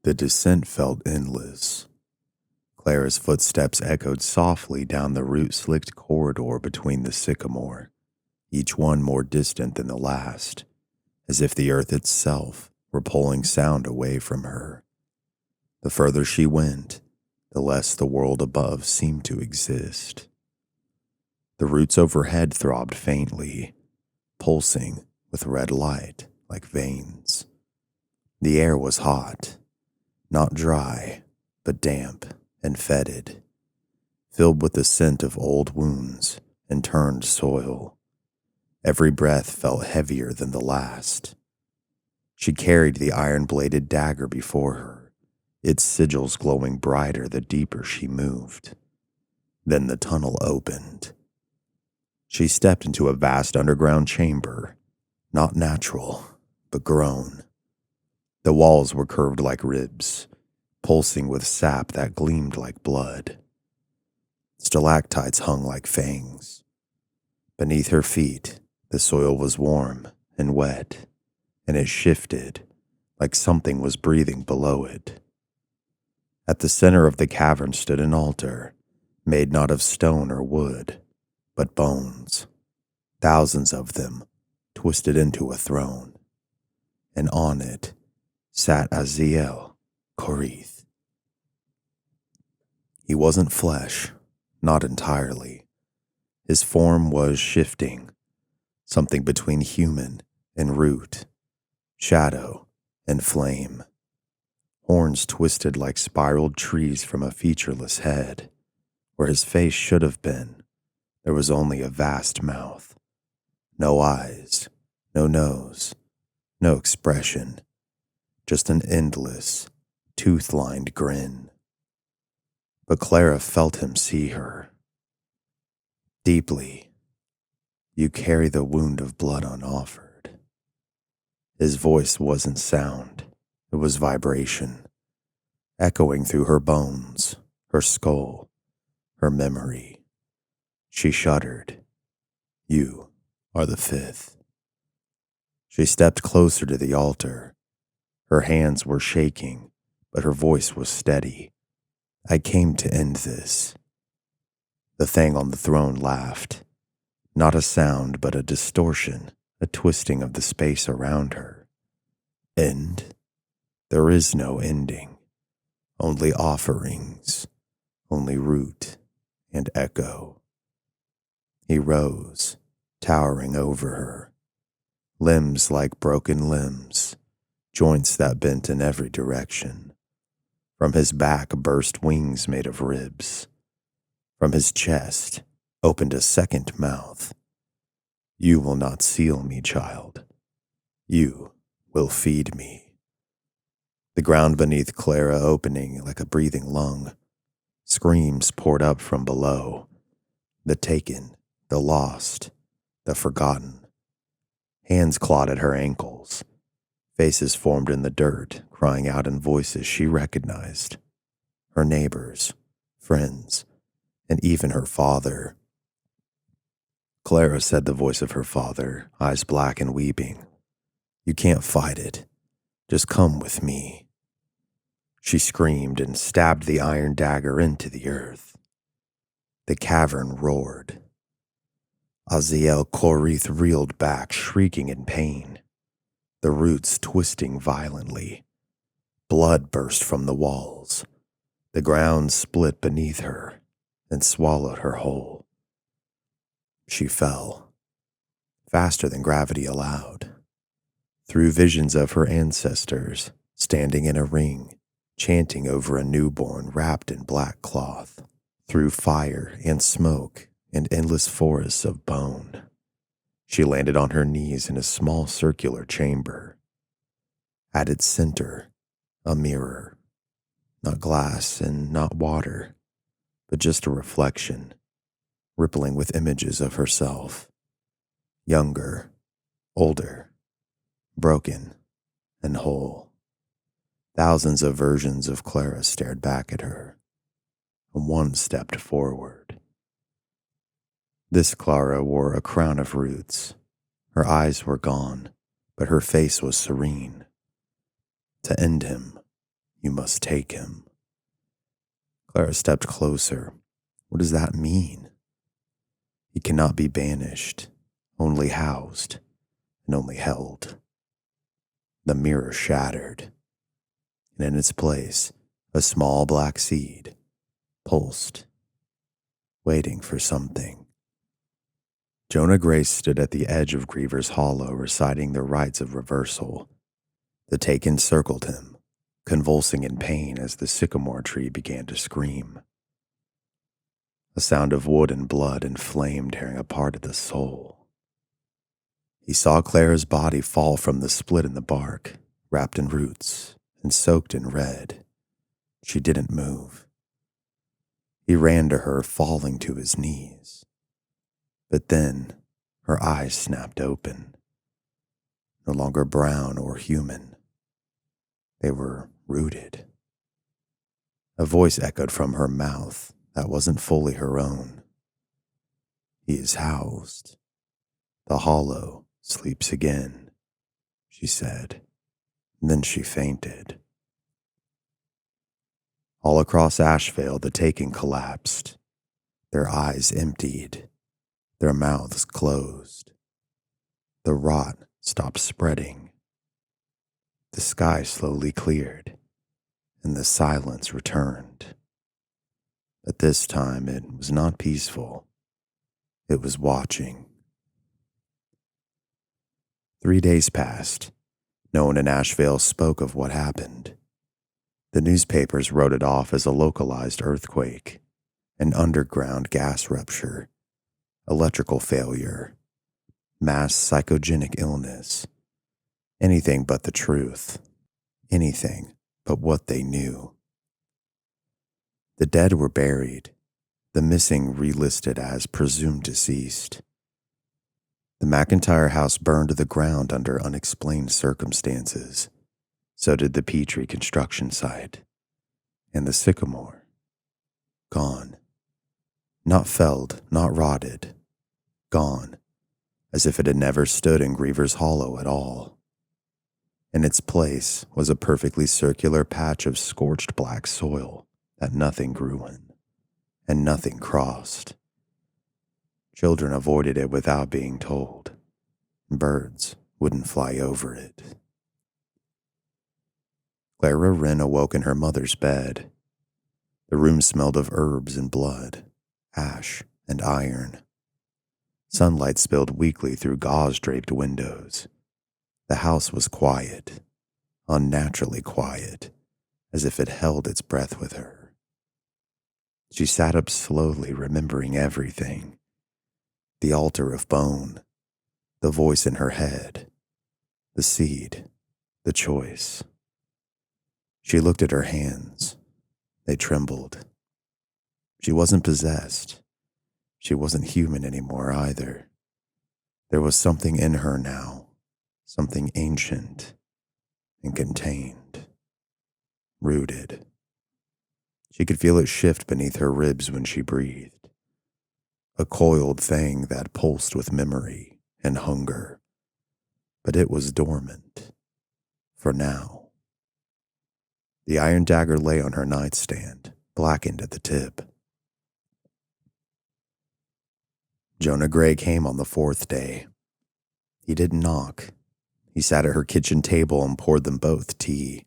The descent felt endless. Clara's footsteps echoed softly down the root-slicked corridor between the sycamore, each one more distant than the last, as if the earth itself were pulling sound away from her. The further she went, the less the world above seemed to exist. The roots overhead throbbed faintly, pulsing with red light like veins. The air was hot, not dry, but damp and fetid, filled with the scent of old wounds and turned soil. Every breath felt heavier than the last. She carried the iron-bladed dagger before her, its sigils glowing brighter the deeper she moved. Then the tunnel opened. She stepped into a vast underground chamber, not natural, but grown. The walls were curved like ribs, pulsing with sap that gleamed like blood. Stalactites hung like fangs. Beneath her feet, the soil was warm and wet, and it shifted like something was breathing below it. At the center of the cavern stood an altar, made not of stone or wood, but bones, thousands of them twisted into a throne, and on it sat Aziel Korith. He wasn't flesh, not entirely. His form was shifting, something between human and root, shadow and flame. Horns twisted like spiraled trees from a featureless head. Where his face should have been, there was only a vast mouth. No eyes, no nose, no expression, just an endless, tooth-lined grin. But Clara felt him see her. Deeply, you carry the wound of blood unoffered. His voice wasn't sound, it was vibration, echoing through her bones, her skull, her memory. She shuddered. You are the fifth. She stepped closer to the altar. Her hands were shaking, but her voice was steady. I came to end this. The thing on the throne laughed. Not a sound, but a distortion, a twisting of the space around her. End? There is no ending. Only offerings, only root and echo. He rose, towering over her. Limbs like broken limbs, joints that bent in every direction. From his back burst wings made of ribs. From his chest opened a second mouth. You will not seal me, child. You will feed me. The ground beneath Clara opening like a breathing lung. Screams poured up from below. The taken, the lost, the forgotten. Hands clawed at her ankles. Faces formed in the dirt, crying out in voices she recognized. Her neighbors, friends, and even her father. Clara said the voice of her father, eyes black and weeping. You can't fight it. Just come with me. She screamed and stabbed the iron dagger into the earth. The cavern roared. Aziel Korith reeled back, shrieking in pain. The roots twisting violently. Blood burst from the walls. The ground split beneath her and swallowed her whole. She fell, faster than gravity allowed, through visions of her ancestors standing in a ring, chanting over a newborn wrapped in black cloth, through fire and smoke and endless forests of bone. She landed on her knees in a small circular chamber. At its center, a mirror. Not glass and not water, but just a reflection, rippling with images of herself. Younger, older, broken, and whole. Thousands of versions of Clara stared back at her, and one stepped forward. This Clara wore a crown of roots. Her eyes were gone, but her face was serene. To end him, You must take him. Clara stepped closer. What does that mean? He cannot be banished, only housed, and only held. The mirror shattered, and in its place, a small black seed pulsed, waiting for something. Jonah Gray stood at the edge of Griever's Hollow, reciting the rites of reversal. The take encircled him, convulsing in pain as the sycamore tree began to scream. A sound of wood and blood and flame tearing apart at the soul. He saw Clara's body fall from the split in the bark, wrapped in roots and soaked in red. She didn't move. He ran to her, falling to his knees. But then her eyes snapped open. No longer brown or human. They were rooted. A voice echoed from her mouth that wasn't fully her own. He is housed. The hollow sleeps again, she said. And then she fainted. All across Asheville, the taking collapsed. Their eyes emptied, their mouths closed. The rot stopped spreading. The sky slowly cleared, and the silence returned. But this time it was not peaceful. It was watching. 3 days passed. No one in Asheville spoke of what happened. The newspapers wrote it off as a localized earthquake, an underground gas rupture, electrical failure, mass psychogenic illness. Anything but the truth. Anything but what they knew. The dead were buried, the missing relisted as presumed deceased. The McIntyre house burned to the ground under unexplained circumstances. So did the Petrie construction site. And the sycamore. Gone. Not felled, not rotted. Gone, as if it had never stood in Griever's Hollow at all. In its place was a perfectly circular patch of scorched black soil that nothing grew in, and nothing crossed. Children avoided it without being told. Birds wouldn't fly over it. Clara Wren awoke in her mother's bed. The room smelled of herbs and blood, ash and iron. Sunlight spilled weakly through gauze-draped windows. The house was quiet, unnaturally quiet, as if it held its breath with her. She sat up slowly, remembering everything. The altar of bone, the voice in her head, the seed, the choice. She looked at her hands. They trembled. She wasn't possessed. She wasn't human anymore either. There was something in her now, something ancient and contained, rooted. She could feel it shift beneath her ribs when she breathed. A coiled thing that pulsed with memory and hunger. But it was dormant, for now. The iron dagger lay on her nightstand, blackened at the tip. Jonah Gray came on the 4th day. He didn't knock. He sat at her kitchen table and poured them both tea.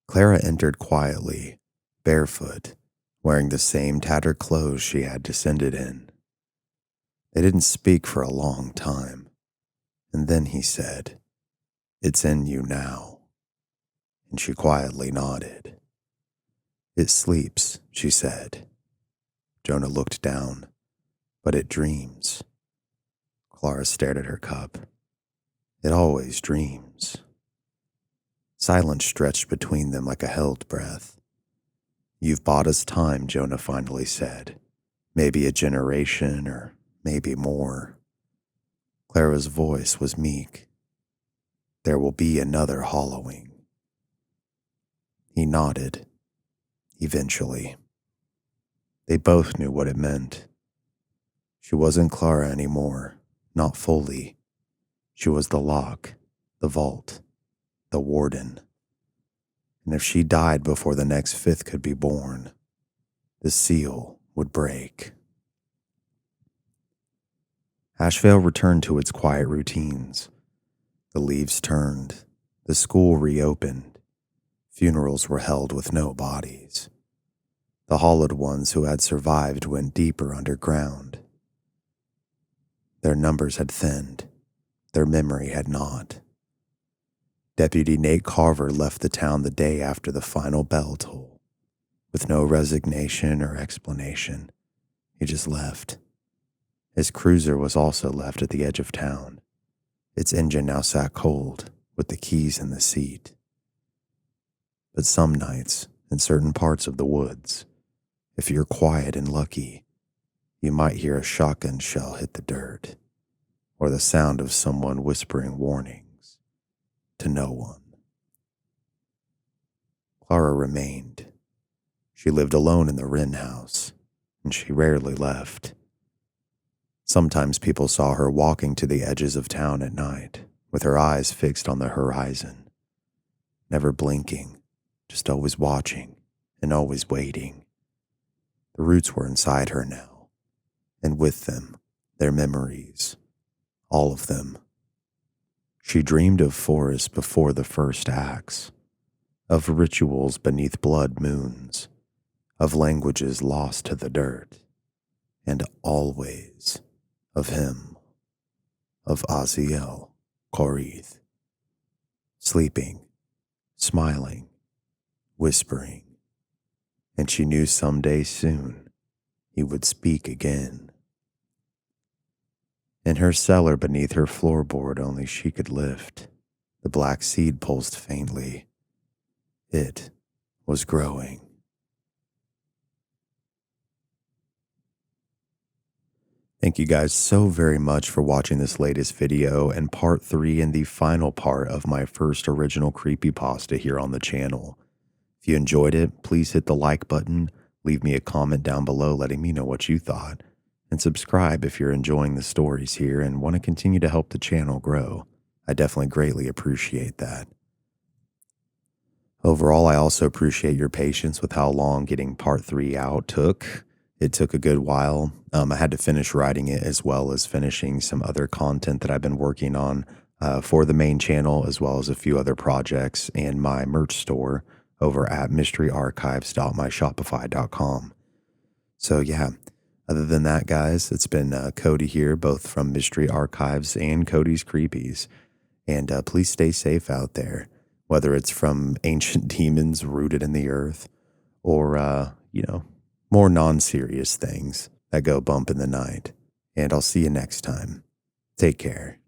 Clara entered quietly, barefoot, wearing the same tattered clothes she had descended in. They didn't speak for a long time, and then he said, "It's in you now." And she quietly nodded. "It sleeps," she said. Jonah looked down. "But it dreams." Clara stared at her cup. "It always dreams." Silence stretched between them like a held breath. "You've bought us time," Jonah finally said. "Maybe a generation, or maybe more." Clara's voice was meek. "There will be another hollowing." He nodded. Eventually. They both knew what it meant. She wasn't Clara anymore, not fully. She was the lock, the vault, the warden. and if she died before the next fifth could be born, the seal would break. Asheville returned to its quiet routines. The leaves turned, the school reopened, funerals were held with no bodies. The hollowed ones who had survived went deeper underground. Their numbers had thinned, their memory had not. Deputy Nate Carver left the town the day after the final bell toll. With no resignation or explanation, he just left. His cruiser was also left at the edge of town. Its engine now sat cold, with the keys in the seat. But some nights, in certain parts of the woods, if you're quiet and lucky, you might hear a shotgun shell hit the dirt, or the sound of someone whispering warnings to no one. Clara remained. She lived alone in the Wren house, and she rarely left. Sometimes people saw her walking to the edges of town at night, with her eyes fixed on the horizon, never blinking, just always watching and always waiting. The roots were inside her now, and with them, their memories, all of them. She dreamed of forests before the first acts, of rituals beneath blood moons, of languages lost to the dirt, and always of him, of Aziel Korith, sleeping, smiling, whispering, and she knew someday soon he would speak again. In her cellar beneath her floorboard only she could lift, the black seed pulsed faintly. It was growing. Thank you guys so very much for watching this latest video and part 3 and the final part of my first original creepypasta here on the channel. If you enjoyed it, please hit the like button, leave me a comment down below letting me know what you thought, and subscribe if you're enjoying the stories here and want to continue to help the channel grow. I definitely greatly appreciate that. Overall, I also appreciate your patience with how long getting part 3 out took. It took a good while. I had to finish writing it as well as finishing some other content that I've been working on for the main channel, as well as a few other projects and my merch store over at mysteryarchives.myshopify.com. So yeah, other than that, guys, it's been Kody here, both from Mystery Archives and Kody's Creepies. And please stay safe out there, whether it's from ancient demons rooted in the earth or, more non-serious things that go bump in the night. And I'll see you next time. Take care.